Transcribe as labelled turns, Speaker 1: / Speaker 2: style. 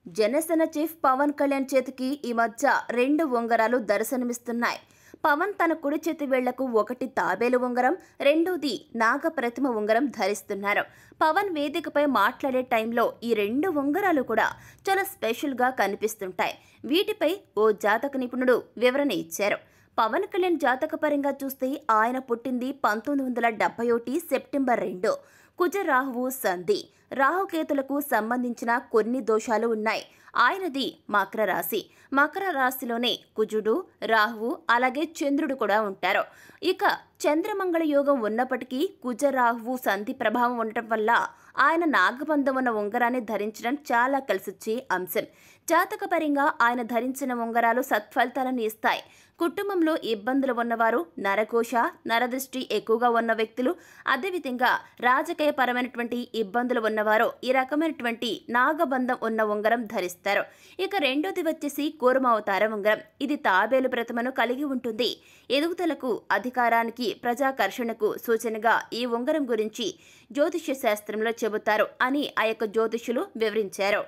Speaker 1: Janasena chief Pawan Kalyan చేతికి ఈ మధ్య 2 ఉంగరాలు దర్శనమిస్తున్నాయి. పవన్ తన కుడి చేతి వేళ్లకు ఒకటి తాబేలు ఉంగరం, రెండోది నాగప్రతిమ ఉంగరం ధరిస్తున్నారు. పవన్ వేదికపై మాట్లాడే టైంలో ఈ 2 ఉంగరాలు కూడా చాలా స్పెషల్గా కనిపిస్తుంటాయి. వీటిపై ఓ జాతక నిపుణుడు వివరణ ఇచ్చారు. పవన్ కళ్యాణ్ జాతకపరంగా చూస్తే ఆయన పుట్టింది 1971 సెప్టెంబర్ 2. కుజ రాహువు సంధి. రాహుకేతులకు సంబంధించిన కొన్ని దోషాలు ఉన్నాయి. ఆయనది మకర రాశి. మకర రాశిలోనే కుజుడు, రాహువు అలాగే చంద్రుడు కూడా ఉంటారు. ఇక చంద్రమంగళ యోగం ఉన్నప్పటికీ కుజ రాహువు సంధి ప్రభావం ఉండటం వల్ల ఆయన నాగబంధం ఉన్న ఉంగరాన్ని ధరించడం చాలా కలిసొచ్చే అంశం. జాతకపరంగా ఆయన ధరించిన ఉంగరాలు సత్ఫలితాలను ఇస్తాయి. కుటుంబంలో ఇబ్బందులు ఉన్నవారు, నరకోశ, నరదృష్టి ఎక్కువగా ఉన్న వ్యక్తులు, అదేవిధంగా రాజకీయపరమైనటువంటి ఇబ్బందులు ఉన్నవారు ఈ రకమైనటువంటి నాగబంధం ఉన్న ఉంగరం ధరిస్తారు. ఇక రెండోది వచ్చేసి కూర్మావతార ఉంగరం. ఇది తాబేలు ప్రతిమను కలిగి ఉంటుంది. ఎదుగుదలకు, అధికారానికి, ప్రజాకర్షణకు సూచనగా ఈ ఉంగరం గురించి జ్యోతిష్య శాస్త్రంలో చెబుతారు అని ఆ యొక్క జ్యోతిష్యులు వివరించారు.